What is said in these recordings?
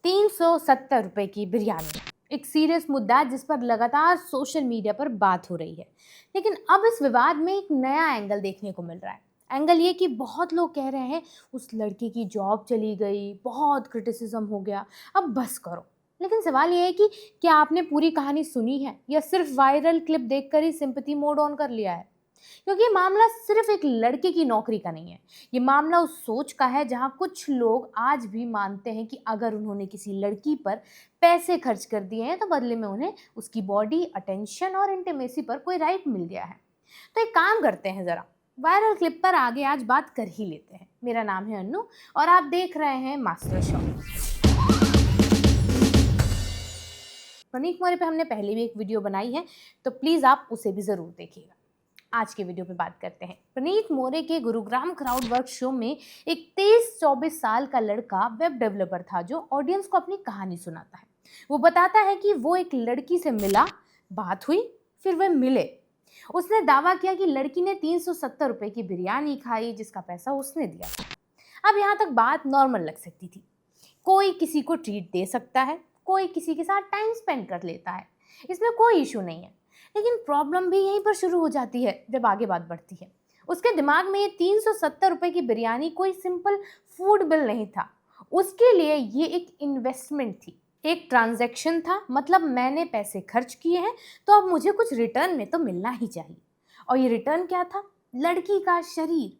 ₹370 की बिरयानी, एक सीरियस मुद्दा है जिस पर लगातार सोशल मीडिया पर बात हो रही है। लेकिन अब इस विवाद में एक नया एंगल देखने को मिल रहा है। एंगल ये कि बहुत लोग कह रहे हैं उस लड़की की जॉब चली गई, बहुत क्रिटिसिज्म हो गया, अब बस करो। लेकिन सवाल ये है कि क्या आपने पूरी कहानी सुनी है या सिर्फ वायरल क्लिप देखकर ही सिंपैथी मोड ऑन कर लिया है? क्योंकि ये मामला सिर्फ एक लड़के की नौकरी का नहीं है। ये मामला उस सोच का है जहां कुछ लोग आज भी मानते हैं कि अगर उन्होंने किसी लड़की पर पैसे खर्च कर दिए हैं तो बदले में उन्हें उसकी बॉडी, अटेंशन और इंटीमेसी पर कोई राइट मिल गया है। तो एक काम करते हैं, जरा वायरल क्लिप पर आगे आज बात कर ही लेते हैं। मेरा नाम है अन्नू और आप देख रहे हैं मास्टर शॉट। प्रनीत मोरे पे हमने पहले भी एक वीडियो बनाई है, तो प्लीज़ आप उसे भी ज़रूर देखिएगा। आज के वीडियो पे बात करते हैं। प्रनीत मोरे के गुरुग्राम क्राउड वर्क शो में एक 23-24 साल का लड़का वेब डेवलपर था जो ऑडियंस को अपनी कहानी सुनाता है। वो बताता है कि वो एक लड़की से मिला, बात हुई, फिर वे मिले। उसने दावा किया कि लड़की ने ₹370 की बिरयानी खाई जिसका पैसा उसने दिया था। अब यहाँ तक बात नॉर्मल लग सकती थी। कोई किसी को ट्रीट दे सकता है, कोई किसी के साथ टाइम स्पेंड कर लेता है, इसमें कोई इशू नहीं है। लेकिन प्रॉब्लम भी यहीं पर शुरू हो जाती है जब आगे बात बढ़ती है। उसके दिमाग में ये ₹370 की बिरयानी कोई सिंपल फूड बिल नहीं था। उसके लिए ये एक इन्वेस्टमेंट थी, एक ट्रांजैक्शन था। मतलब मैंने पैसे खर्च किए हैं तो अब मुझे कुछ रिटर्न में तो मिलना ही चाहिए। और ये रिटर्न क्या था? लड़की का शरीर।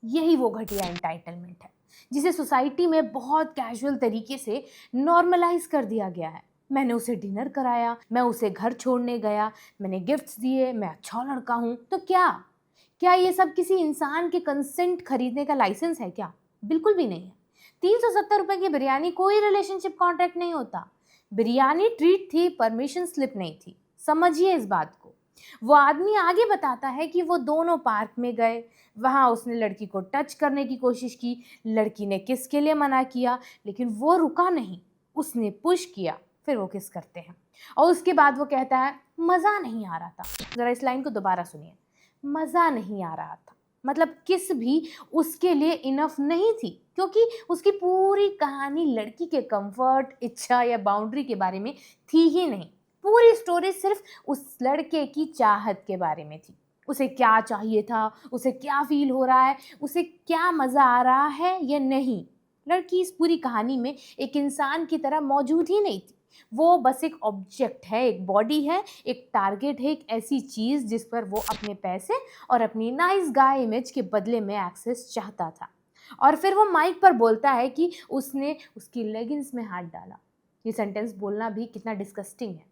यही वो घटिया एंटाइटलमेंट है जिसे सोसाइटी में बहुत कैजुअल तरीके से नॉर्मलाइज कर दिया गया है। मैंने उसे डिनर कराया, मैं उसे घर छोड़ने गया, मैंने गिफ्ट्स दिए, मैं अच्छा लड़का हूँ। तो क्या क्या ये सब किसी इंसान के कंसेंट खरीदने का लाइसेंस है क्या? बिल्कुल भी नहीं है। ₹370 की बिरयानी कोई रिलेशनशिप कॉन्ट्रैक्ट नहीं होता। बिरयानी ट्रीट थी, परमिशन स्लिप नहीं थी। समझिए इस बात को। वो आदमी आगे बताता है कि वो दोनों पार्क में गए, वहाँ उसने लड़की को टच करने की कोशिश की, लड़की ने किस के लिए मना किया, लेकिन वो रुका नहीं, उसने पुश किया, फिर वो किस करते हैं। और उसके बाद वो कहता है मज़ा नहीं आ रहा था। ज़रा इस लाइन को दोबारा सुनिए, मज़ा नहीं आ रहा था। मतलब किस भी उसके लिए इनफ नहीं थी, क्योंकि उसकी पूरी कहानी लड़की के कंफर्ट, इच्छा या बाउंड्री के बारे में थी ही नहीं। पूरी स्टोरी सिर्फ उस लड़के की चाहत के बारे में थी। उसे क्या चाहिए था, उसे क्या फील हो रहा है, उसे क्या मज़ा आ रहा है या नहीं। लड़की इस पूरी कहानी में एक इंसान की तरह मौजूद ही नहीं थी। वो बस एक ऑब्जेक्ट है, एक बॉडी है, एक टारगेट है, एक ऐसी चीज़ जिस पर वो अपने पैसे और अपनी नाइस गाय इमेज के बदले में एक्सेस चाहता था। और फिर वो माइक पर बोलता है कि उसने उसकी लेगिंग्स में हाथ डाला। ये सेंटेंस बोलना भी कितना डिस्गस्टिंग है।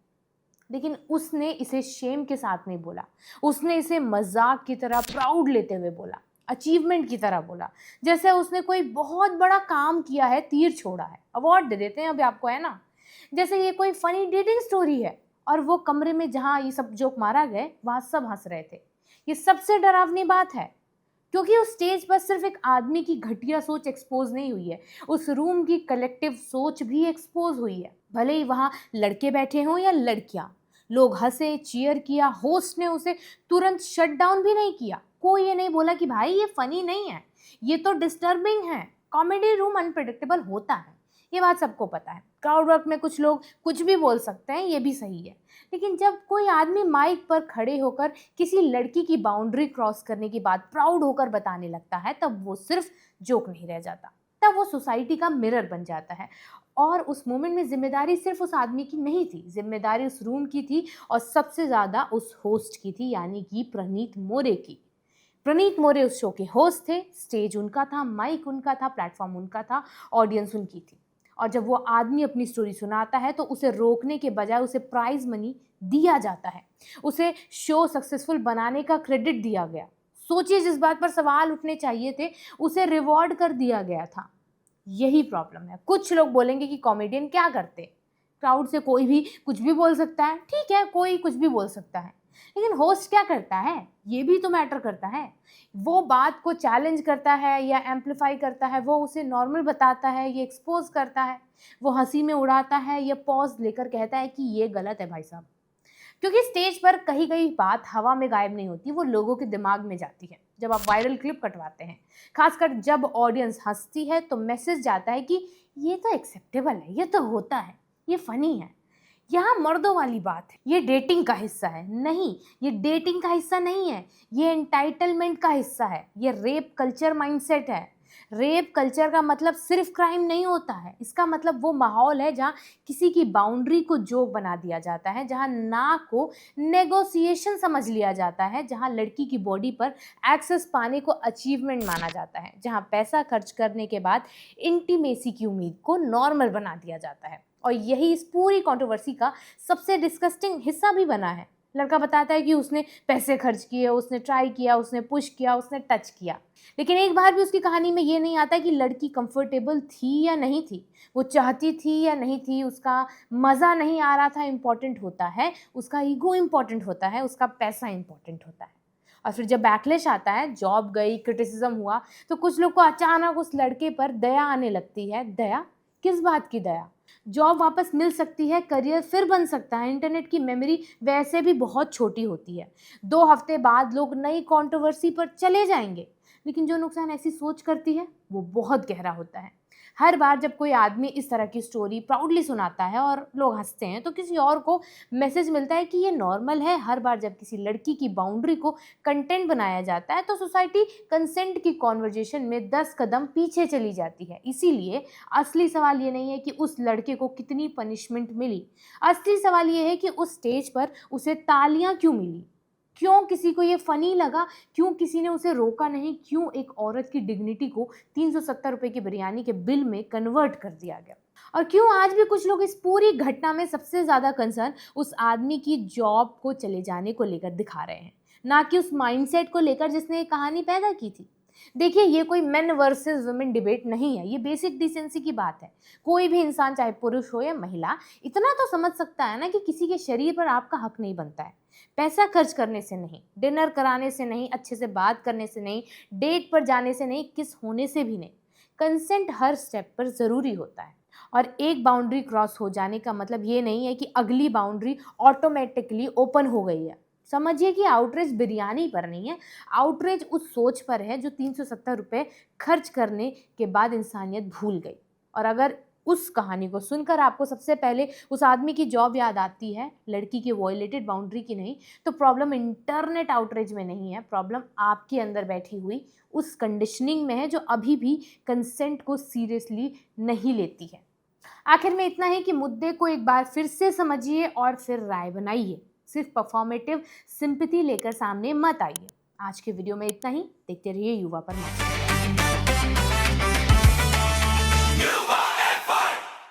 लेकिन उसने इसे शेम के साथ नहीं बोला, उसने इसे मजाक की तरह प्राउड लेते हुए बोला, अचीवमेंट की तरह बोला, जैसे उसने कोई बहुत बड़ा काम किया है, तीर छोड़ा है। अवार्ड दे देते हैं अभी आपको, है ना, जैसे ये कोई फनी डेटिंग स्टोरी है। और वो कमरे में जहाँ ये सब जोक मारा गए वहाँ सब हंस रहे थे। ये सबसे डरावनी बात है, क्योंकि उस स्टेज पर सिर्फ एक आदमी की घटिया सोच एक्सपोज नहीं हुई है, उस रूम की कलेक्टिव सोच भी एक्सपोज हुई है। भले ही वहाँ लड़के बैठे हों या लड़कियाँ, लोग हंसे, चीयर किया, होस्ट ने उसे तुरंत शट डाउन भी नहीं किया। कोई ये नहीं बोला कि भाई ये फनी नहीं है, ये तो डिस्टर्बिंग है। कॉमेडी रूम अनप्रेडिक्टेबल होता है, ये बात सबको पता है। क्राउड वर्क में कुछ लोग कुछ भी बोल सकते हैं, ये भी सही है। लेकिन जब कोई आदमी माइक पर खड़े होकर किसी लड़की की बाउंड्री क्रॉस करने की बात प्राउड होकर बताने लगता है, तब वो सिर्फ जोक नहीं रह जाता, तब वो सोसाइटी का मिरर बन जाता है। और उस मोमेंट में जिम्मेदारी सिर्फ उस आदमी की नहीं थी, जिम्मेदारी उस रूम की थी, और सबसे ज़्यादा उस होस्ट की थी, यानी कि प्रनीत मोरे की। प्रनीत मोरे उस शो के होस्ट थे, स्टेज उनका था, माइक उनका था, प्लेटफॉर्म उनका था, ऑडियंस उनकी थी। और जब वो आदमी अपनी स्टोरी सुनाता है तो उसे रोकने के बजाय उसे प्राइज मनी दिया जाता है, उसे शो सक्सेसफुल बनाने का क्रेडिट दिया गया। सोचिए, जिस बात पर सवाल उठने चाहिए थे उसे रिवॉर्ड कर दिया गया था। यही प्रॉब्लम है। कुछ लोग बोलेंगे कि कॉमेडियन क्या करते, क्राउड से कोई भी कुछ भी बोल सकता है। ठीक है, कोई कुछ भी बोल सकता है, लेकिन होस्ट क्या करता है, ये भी तो मैटर करता है। वो बात को चैलेंज करता है या एम्पलीफाई करता है, वो उसे नॉर्मल बताता है, ये एक्सपोज करता है, वो हंसी में उड़ाता है या पॉज लेकर कहता है कि ये गलत है भाई साहब। क्योंकि स्टेज पर कही गई बात हवा में गायब नहीं होती, वो लोगों के दिमाग में जाती है। जब आप वायरल क्लिप कटवाते हैं, खासकर जब ऑडियंस हंसती है, तो मैसेज जाता है कि ये तो एक्सेप्टेबल है, ये तो होता है, ये फनी है। यहाँ मर्दों वाली बात है, ये डेटिंग का हिस्सा है। नहीं, ये डेटिंग का हिस्सा नहीं है, ये एंटाइटलमेंट का हिस्सा है, ये रेप कल्चर माइंडसेट है। रेप कल्चर का मतलब सिर्फ क्राइम नहीं होता है, इसका मतलब वो माहौल है जहाँ किसी की बाउंड्री को जोक बना दिया जाता है, जहाँ ना को नेगोशिएशन समझ लिया जाता है, जहाँ लड़की की बॉडी पर एक्सेस पाने को अचीवमेंट माना जाता है, जहाँ पैसा खर्च करने के बाद इंटीमेसी की उम्मीद को नॉर्मल बना दिया जाता है। और यही इस पूरी कंट्रोवर्सी का सबसे डिस्गस्टिंग हिस्सा भी बना है। लड़का बताता है कि उसने पैसे खर्च किए, उसने ट्राई किया, उसने पुश किया, उसने टच किया, लेकिन एक बार भी उसकी कहानी में ये नहीं आता कि लड़की कंफर्टेबल थी या नहीं थी, वो चाहती थी या नहीं थी, उसका मज़ा नहीं आ रहा था। इम्पॉर्टेंट होता है उसका ईगो, इम्पॉर्टेंट होता है उसका पैसा, इम्पॉर्टेंट होता है। और फिर जब बैकलैश आता है, जॉब गई, क्रिटिसिज्म हुआ, तो कुछ लोग को अचानक उस लड़के पर दया आने लगती है। दया? किस बात की दया? जॉब वापस मिल सकती है, करियर फिर बन सकता है, इंटरनेट की मेमोरी वैसे भी बहुत छोटी होती है। 2 हफ्ते बाद लोग नई कंट्रोवर्सी पर चले जाएंगे, लेकिन जो नुकसान ऐसी सोच करती है वो बहुत गहरा होता है। हर बार जब कोई आदमी इस तरह की स्टोरी प्राउडली सुनाता है और लोग हंसते हैं, तो किसी और को मैसेज मिलता है कि ये नॉर्मल है। हर बार जब किसी लड़की की बाउंड्री को कंटेंट बनाया जाता है, तो सोसाइटी कंसेंट की कॉन्वर्जेशन में 10 कदम पीछे चली जाती है। इसीलिए असली सवाल ये नहीं है कि उस लड़के को कितनी पनिशमेंट मिली, असली सवाल ये है कि उस स्टेज पर उसे तालियां क्यों मिली, क्यों किसी को ये फ़नी लगा, क्यों किसी ने उसे रोका नहीं, क्यों एक औरत की डिग्निटी को 370 रुपए की बिरयानी के बिल में कन्वर्ट कर दिया गया, और क्यों आज भी कुछ लोग इस पूरी घटना में सबसे ज़्यादा कंसर्न उस आदमी की जॉब को चले जाने को लेकर दिखा रहे हैं, ना कि उस माइंडसेट को लेकर जिसने ये कहानी पैदा की थी। देखिए, ये कोई मेन वर्सेस वुमेन डिबेट नहीं है, ये बेसिक डिसेंसी की बात है। कोई भी इंसान, चाहे पुरुष हो या महिला, इतना तो समझ सकता है ना कि किसी के शरीर पर आपका हक नहीं बनता है। पैसा खर्च करने से नहीं, डिनर कराने से नहीं, अच्छे से बात करने से नहीं, डेट पर जाने से नहीं, किस होने से भी नहीं। कंसेंट हर स्टेप पर ज़रूरी होता है, और एक बाउंड्री क्रॉस हो जाने का मतलब ये नहीं है कि अगली बाउंड्री ऑटोमेटिकली ओपन हो गई है। समझिए कि आउटरीच बिरयानी पर नहीं है, आउटरीच उस सोच पर है जो 370 रुपये खर्च करने के बाद इंसानियत भूल गई। और अगर उस कहानी को सुनकर आपको सबसे पहले उस आदमी की जॉब याद आती है, लड़की की वॉयलेटेड बाउंड्री की नहीं, तो प्रॉब्लम इंटरनेट आउटरीच में नहीं है, प्रॉब्लम आपके अंदर बैठी हुई उस कंडीशनिंग में है जो अभी भी कंसेंट को सीरियसली नहीं लेती है। आखिर में इतना ही कि मुद्दे को एक बार फिर से समझिए और फिर राय बनाइए, सिर्फ परफॉर्मेटिव सिंपैथी लेकर सामने मत आइए। आज के वीडियो में इतना ही। देखते रहिए युवा पर।